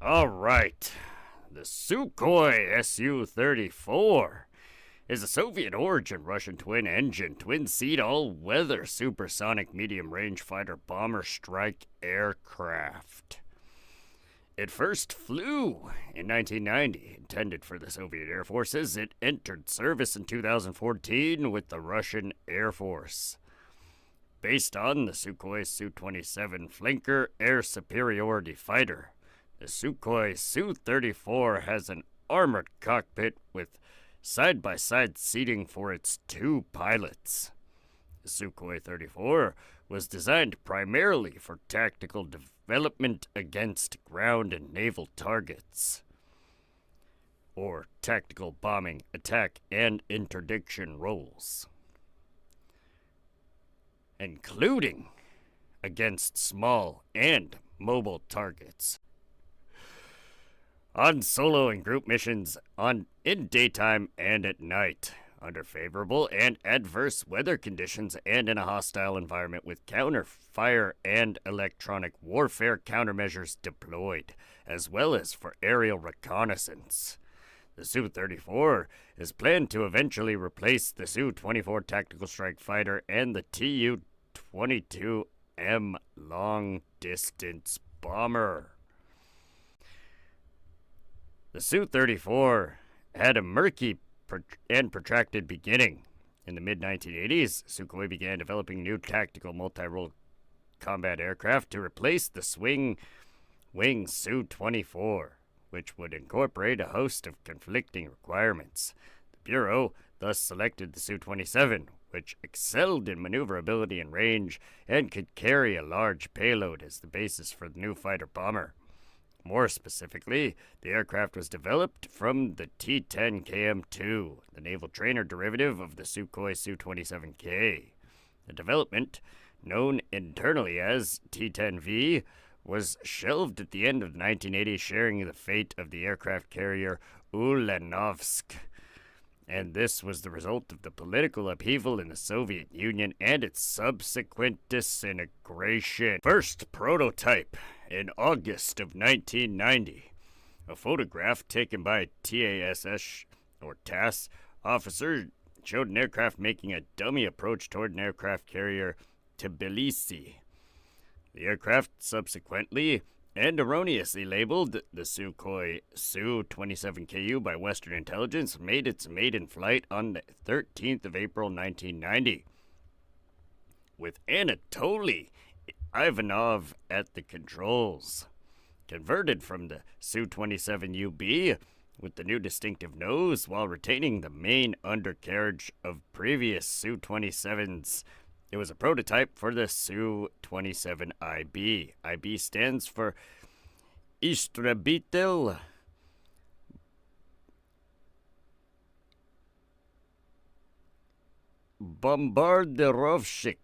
All right. The Sukhoi Su-34 is a Soviet-origin Russian twin-engine, twin-seat, all-weather supersonic medium-range fighter-bomber strike aircraft. It first flew in 1990, intended for the Soviet Air Forces. It entered service in 2014 with the Russian Air Force. Based on the Sukhoi Su-27 flanker air superiority fighter, the Sukhoi Su-34 has an armored cockpit with side-by-side seating for its two pilots. The Sukhoi 34 was designed primarily for tactical development against ground and naval targets, or tactical bombing, attack, and interdiction roles, including against small and mobile targets, on solo and group missions in daytime and at night, under favorable and adverse weather conditions, and in a hostile environment with counter-fire and electronic warfare countermeasures deployed, as well as for aerial reconnaissance. The Su-34 is planned to eventually replace the Su-24 tactical strike fighter and the Tu-22M long-distance bomber. The Su-34 had a murky and protracted beginning. In the mid-1980s, Sukhoi began developing new tactical multi-role combat aircraft to replace the swing-wing Su-24, which would incorporate a host of conflicting requirements. The Bureau thus selected the Su-27, which excelled in maneuverability and range and could carry a large payload as the basis for the new fighter bomber. More specifically, the aircraft was developed from the T-10KM-2, the naval trainer derivative of the Sukhoi Su-27K. The development, known internally as T-10V, was shelved at the end of the 1980s, sharing the fate of the aircraft carrier Ulanovsk. And this was the result of the political upheaval in the Soviet Union and its subsequent disintegration. First prototype in August of 1990. A photograph taken by a TASS officer showed an aircraft making a dummy approach toward an aircraft carrier Tbilisi. The aircraft subsequently and erroneously labeled the Sukhoi Su-27KU by Western intelligence, made its maiden flight on the 13th of April 1990, with Anatoly Ivanov at the controls. Converted from the Su-27UB with the new distinctive nose while retaining the main undercarriage of previous Su-27s. It was a prototype for the Su-27IB. IB stands for Istrebitel Bombardirovshik.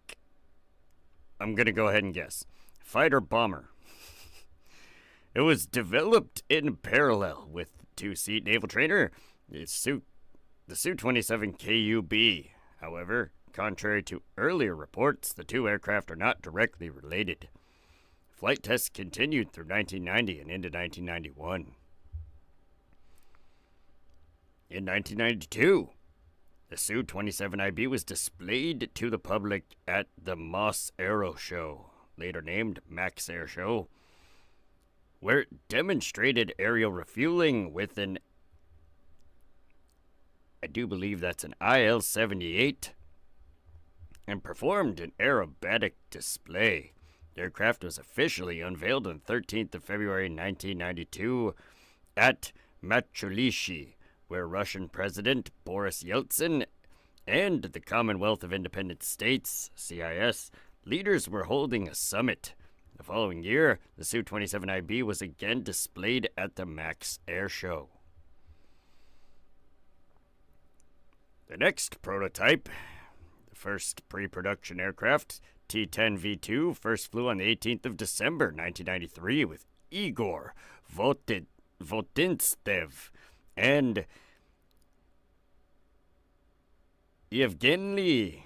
I'm going to go ahead and guess. Fighter bomber. It was developed in parallel with the two-seat naval trainer, the Su-27KUB. However, contrary to earlier reports, the two aircraft are not directly related. Flight tests continued through 1990 and into 1991. In 1992, the Su-27IB was displayed to the public at the Moss Aero Show, later named Max Air Show, where it demonstrated aerial refueling with an, I do believe that's an IL-78, and performed an aerobatic display. The aircraft was officially unveiled on 13th of February 1992 at Machulishi, where Russian President Boris Yeltsin and the Commonwealth of Independent States, CIS, leaders were holding a summit. The following year, the Su-27IB was again displayed at the Max Air Show. The next prototype, the first pre-production aircraft, T-10V2, first flew on the 18th of December 1993 with Igor Votinstev and Yevgeny,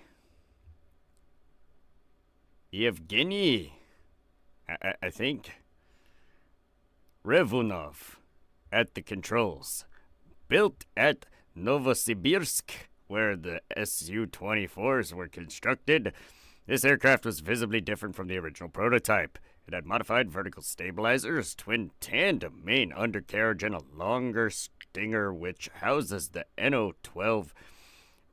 I think, Revunov at the controls. Built at Novosibirsk, where the Su-24s were constructed, this aircraft was visibly different from the original prototype. It had modified vertical stabilizers, twin tandem main undercarriage, and a longer stinger which houses the NO-12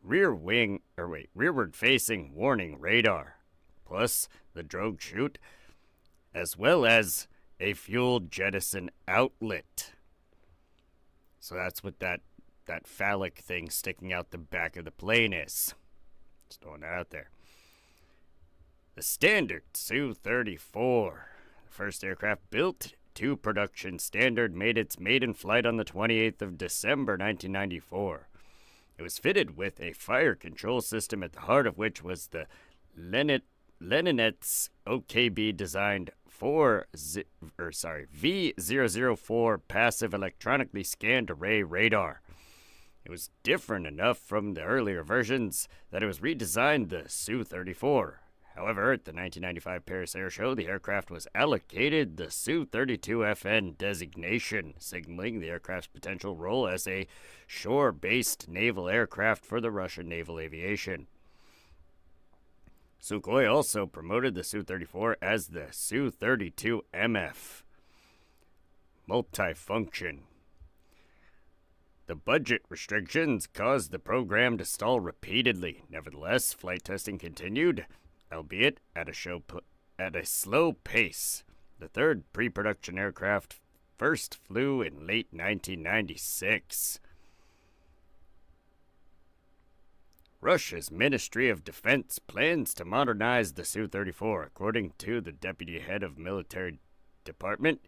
rearward-facing warning radar, plus the drogue chute, as well as a fuel jettison outlet. So that's what that phallic thing sticking out the back of the plane is. Just throwing that out there. The standard Su-34, the first aircraft built to production standard, made its maiden flight on the 28th of December 1994. It was fitted with a fire control system at the heart of which was the Leninets OKB designed V004 passive electronically scanned array radar. It was different enough from the earlier versions that it was redesigned the Su-34. However, at the 1995 Paris Air Show, the aircraft was allocated the Su-32FN designation, signaling the aircraft's potential role as a shore-based naval aircraft for the Russian naval aviation. Sukhoi also promoted the Su-34 as the Su-32MF, multifunction. The budget restrictions caused the program to stall repeatedly. Nevertheless, flight testing continued, albeit at a slow pace. The third pre-production aircraft first flew in late 1996. Russia's Ministry of Defense plans to modernize the Su-34, according to the deputy head of military department,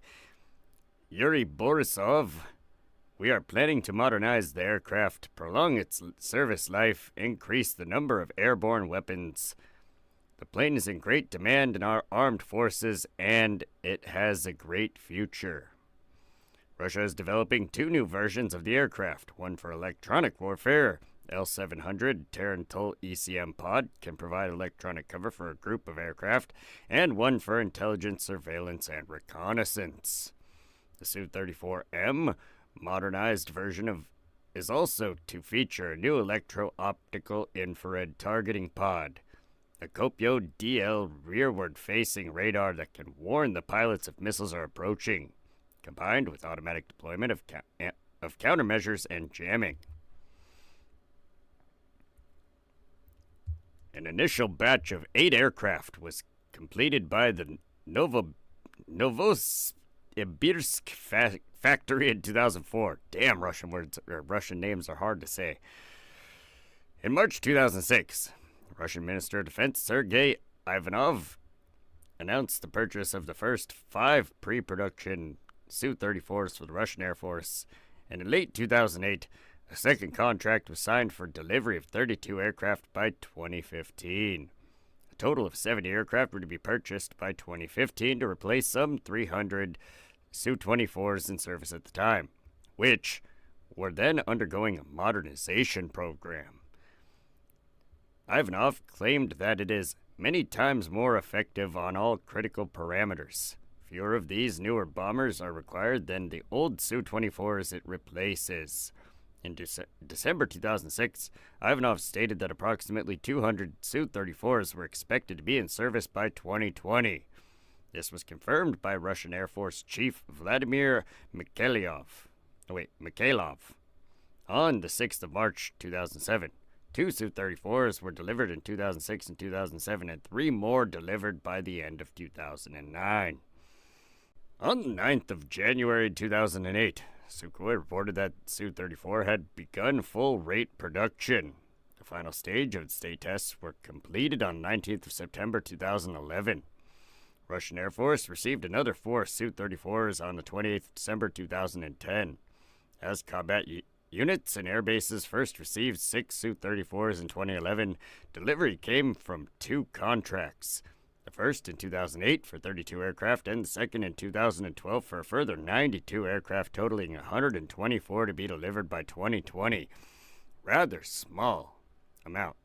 Yuri Borisov. We are planning to modernize the aircraft, prolong its service life, increase the number of airborne weapons. The plane is in great demand in our armed forces, and it has a great future. Russia is developing two new versions of the aircraft, one for electronic warfare. L-700 Tarantul ECM pod can provide electronic cover for a group of aircraft, and one for intelligence, surveillance, and reconnaissance. The Su-34M modernized version is also to feature a new electro-optical infrared targeting pod, a Kopio DL rearward-facing radar that can warn the pilots if missiles are approaching, combined with automatic deployment of countermeasures and jamming. An initial batch of 8 aircraft was completed by the Novosibirsk factory in 2004. Damn, Russian names are hard to say. In March 2006, Russian Minister of Defense Sergei Ivanov announced the purchase of the first 5 pre-production Su-34s for the Russian Air Force, and in late 2008, a second contract was signed for delivery of 32 aircraft by 2015. A total of 70 aircraft were to be purchased by 2015 to replace some 300 Su-24s in service at the time, which were then undergoing a modernization program. Ivanov claimed that it is many times more effective on all critical parameters. Fewer of these newer bombers are required than the old Su-24s it replaces. In December 2006, Ivanov stated that approximately 200 Su-34s were expected to be in service by 2020. This was confirmed by Russian Air Force Chief Vladimir Mikhailov on the 6th of March 2007. 2 Su-34s were delivered in 2006 and 2007, and 3 more delivered by the end of 2009. On the 9th of January 2008, Sukhoi reported that Su-34 had begun full-rate production. The final stage of its state tests were completed on 19th of September 2011. Russian Air Force received another 4 Su-34s on the 28th of December 2010. As combat units and air bases first received 6 Su-34s in 2011, delivery came from 2 contracts. The first in 2008 for 32 aircraft, and the second in 2012 for a further 92 aircraft, totaling 124 to be delivered by 2020. Rather small amount.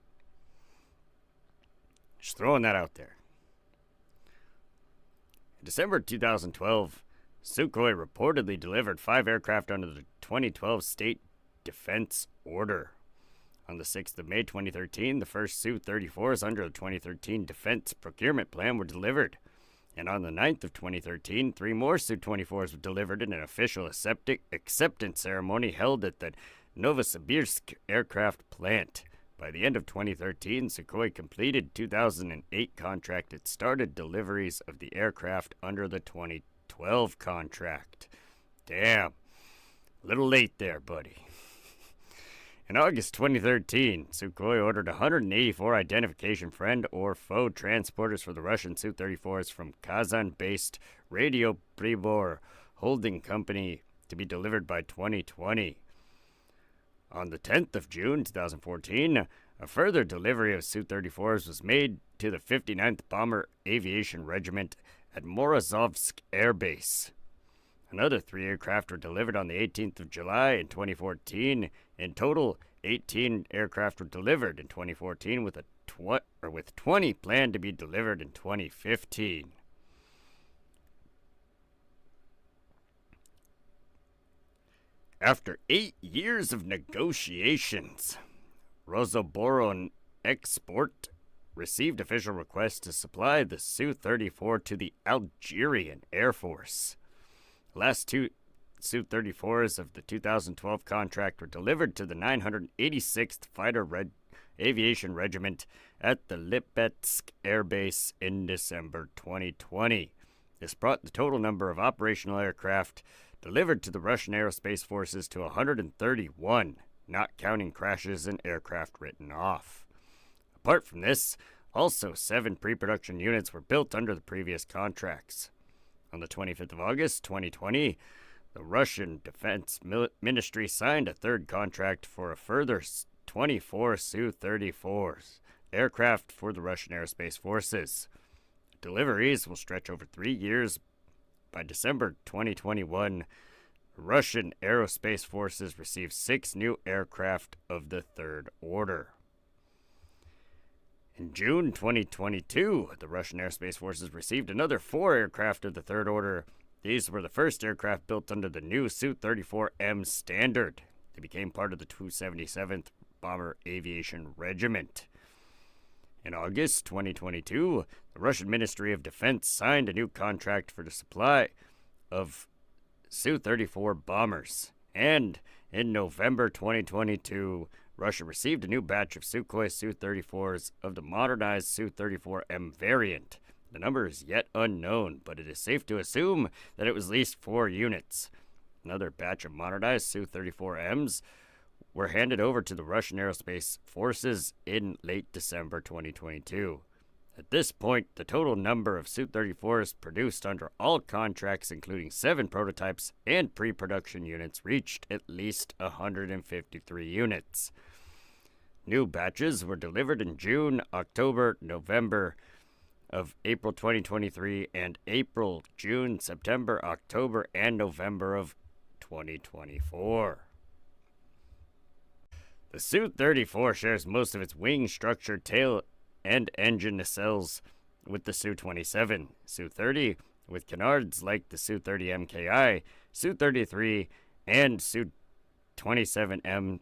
Just throwing that out there. In December 2012, Sukhoi reportedly delivered 5 aircraft under the 2012 State Defense Order. On the 6th of May 2013, the first Su-34s under the 2013 Defense Procurement Plan were delivered. And on the 9th of 2013, 3 more Su-24s were delivered in an official acceptance ceremony held at the Novosibirsk aircraft plant. By the end of 2013, Sukhoi completed 2008 contract and started deliveries of the aircraft under the 2012 contract. Damn. A little late there, buddy. In August 2013, Sukhoi ordered 184 identification friend or foe transporters for the Russian Su-34s from Kazan-based Radio Pribor Holding Company to be delivered by 2020. On the 10th of June 2014, a further delivery of Su-34s was made to the 59th Bomber Aviation Regiment at Morozovsk Air Base. Another 3 aircraft were delivered on the 18th of July in 2014. In total, 18 aircraft were delivered in 2014, with 20 planned to be delivered in 2015. After 8 years of negotiations, Rosoboron Export received official requests to supply the Su-34 to the Algerian Air Force. The last 2 Su-34s of the 2012 contract were delivered to the 986th Fighter Aviation Regiment at the Lipetsk Air Base in December 2020. This brought the total number of operational aircraft delivered to the Russian Aerospace Forces to 131, not counting crashes and aircraft written off. Apart from this, also 7 pre-production units were built under the previous contracts. On the 25th of August 2020, the Russian Defense Ministry signed a 3rd contract for a further 24 Su-34s, aircraft for the Russian Aerospace Forces. Deliveries will stretch over 3 years. By December 2021, Russian Aerospace Forces received 6 new aircraft of the 3rd order. In June 2022, the Russian Aerospace Forces received another 4 aircraft of the 3rd order. These were the first aircraft built under the new Su-34M standard. They became part of the 277th Bomber Aviation Regiment. In August 2022, the Russian Ministry of Defense signed a new contract for the supply of Su-34 bombers. And in November 2022, Russia received a new batch of Sukhoi Su-34s of the modernized Su-34M variant. The number is yet unknown, but it is safe to assume that it was at least 4 units. Another batch of modernized Su-34Ms were handed over to the Russian Aerospace Forces in late December 2022. At this point, the total number of Su-34s produced under all contracts, including 7 prototypes and pre-production units, reached at least 153 units. New batches were delivered in June, October, November of April 2023, and April, June, September, October, and November of 2024. The Su-34 shares most of its wing structure, tail, and engine nacelles with the Su-27, Su-30 with canards like the Su-30 MKI, Su-33, and Su-27M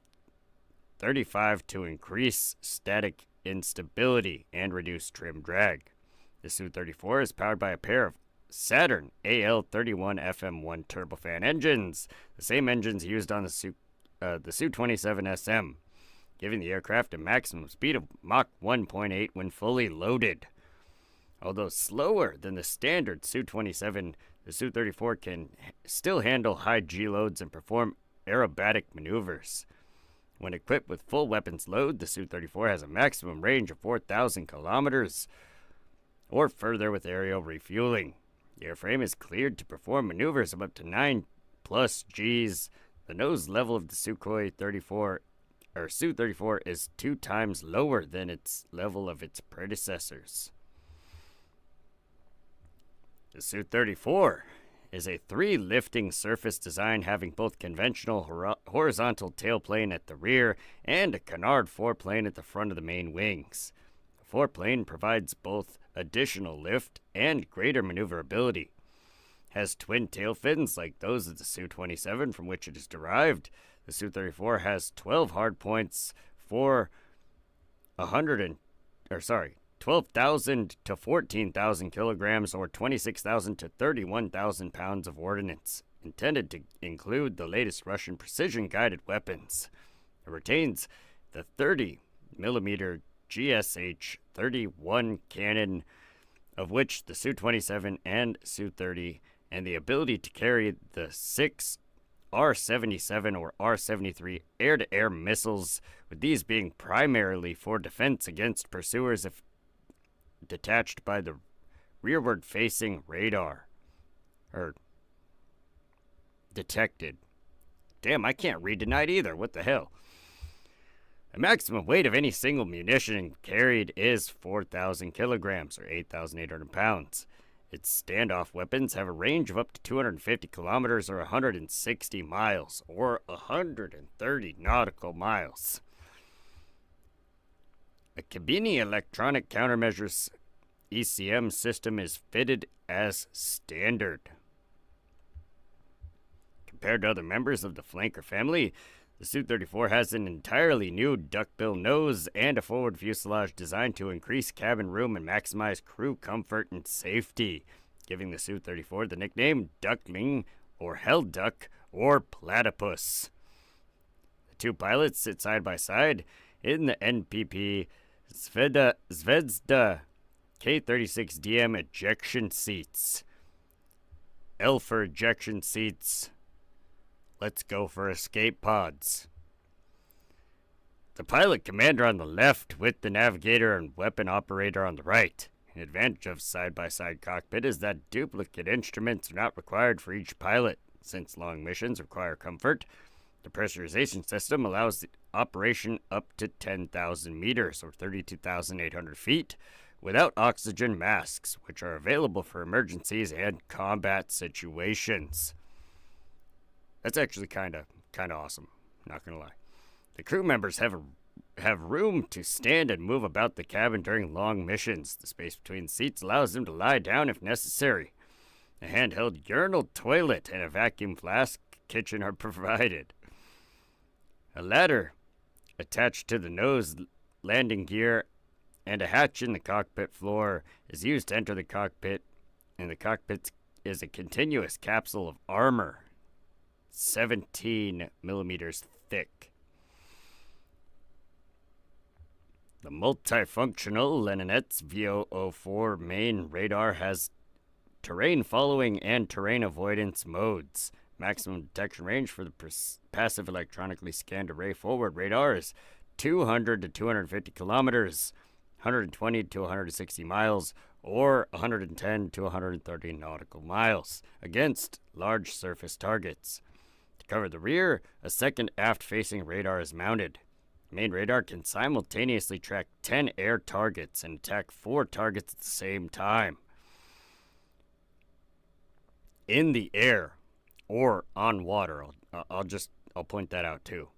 35 to increase static instability and reduce trim drag. The Su-34 is powered by a pair of Saturn AL31FM1 turbofan engines, the same engines used on the Su-27 SM, giving the aircraft a maximum speed of Mach 1.8 when fully loaded. Although slower than the standard Su-27, the Su-34 can still handle high G-loads and perform aerobatic maneuvers. When equipped with full weapons load, the Su-34 has a maximum range of 4,000 kilometers or further with aerial refueling. The airframe is cleared to perform maneuvers of up to 9 plus Gs. The nose level of the Su-34 is 2 times lower than its level of its predecessors. The Su-34 is a 3-lifting surface design having both conventional horizontal tailplane at the rear and a canard foreplane at the front of the main wings. The foreplane provides both additional lift and greater maneuverability. has twin tail fins like those of the Su-27 from which it is derived. The Su-34 has 12 hardpoints for 12,000 to 14,000 kilograms or 26,000 to 31,000 pounds of ordnance, intended to include the latest Russian precision-guided weapons. It retains the 30mm GSH-31 cannon, of which the Su-27 and Su-30, and the ability to carry the 6 R-77 or R-73 air-to-air missiles, with these being primarily for defense against pursuers if detached by the rearward-facing radar. Or detected. Damn, I can't read tonight either. What the hell? The maximum weight of any single munition carried is 4,000 kilograms, or 8,800 pounds. Its standoff weapons have a range of up to 250 kilometers, or 160 miles, or 130 nautical miles. A Kabini electronic countermeasures ECM system is fitted as standard. Compared to other members of the flanker family, the Su-34 has an entirely new duckbill nose and a forward fuselage designed to increase cabin room and maximize crew comfort and safety, giving the Su-34 the nickname Duckling, or Hell Duck, or Platypus. The two pilots sit side by side in the NPP Zvezda K-36DM ejection seats. L for ejection seats. Let's go for escape pods. The pilot commander on the left with the navigator and weapon operator on the right. An advantage of side-by-side cockpit is that duplicate instruments are not required for each pilot. Since long missions require comfort, the pressurization system allows the operation up to 10,000 meters, or 32,800 feet, without oxygen masks, which are available for emergencies and combat situations. That's actually kind of awesome, not gonna lie. The crew members have room to stand and move about the cabin during long missions. The space between seats allows them to lie down if necessary. A handheld urinal toilet and a vacuum flask kitchen are provided. A ladder attached to the nose landing gear and a hatch in the cockpit floor is used to enter the cockpit, and the cockpit is a continuous capsule of armor, 17 millimeters thick. The multifunctional Leninets VO04 main radar has terrain following and terrain avoidance modes. Maximum detection range for the passive electronically scanned array forward radar is 200 to 250 kilometers, 120 to 160 miles, or 110 to 130 nautical miles against large surface targets. To cover the rear, a second aft-facing radar is mounted. The main radar can simultaneously track 10 air targets and attack 4 targets at the same time. In the air or on water, I'll point that out too.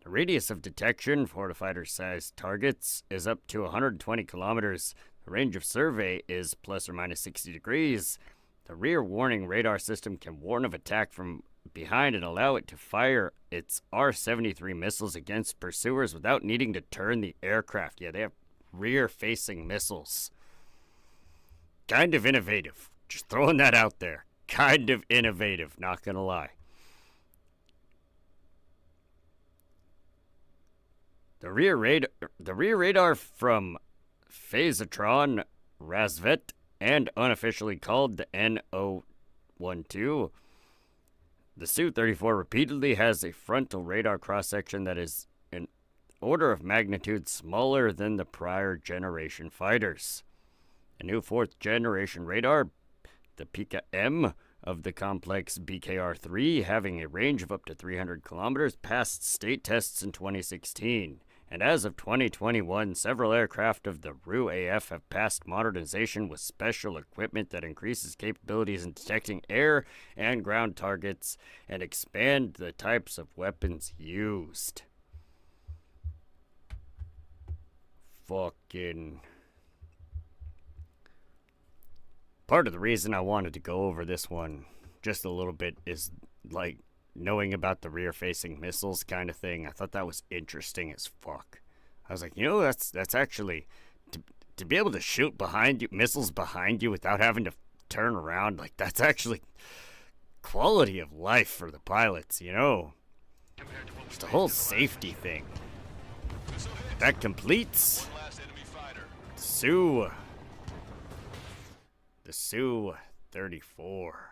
The radius of detection for the fighter-sized targets is up to 120 kilometers. The range of survey is plus or minus 60 degrees. The rear warning radar system can warn of attack from behind and allow it to fire its R-73 missiles against pursuers without needing to turn the aircraft. Yeah, they have rear-facing missiles. Kind of innovative. Just throwing that out there. Kind of innovative, not gonna lie. The rear radar from Phasotron Razvet, and unofficially called the NO-12, the Su-34 repeatedly has a frontal radar cross-section that is an order of magnitude smaller than the prior generation fighters. A new 4th generation radar, the Pika-M of the complex BKR-3, having a range of up to 300 kilometers, passed state tests in 2016. And as of 2021, several aircraft of the RU-AF have passed modernization with special equipment that increases capabilities in detecting air and ground targets and expand the types of weapons used. Fucking Part of the reason I wanted to go over this one just a little bit is like knowing about the rear-facing missiles kind of thing. I thought that was interesting as fuck. I was like, you know, that's actually to be able to shoot behind you, missiles behind you without having to turn around. Like that's actually quality of life for the pilots, you know. It's the whole safety thing. That completes the Su 34.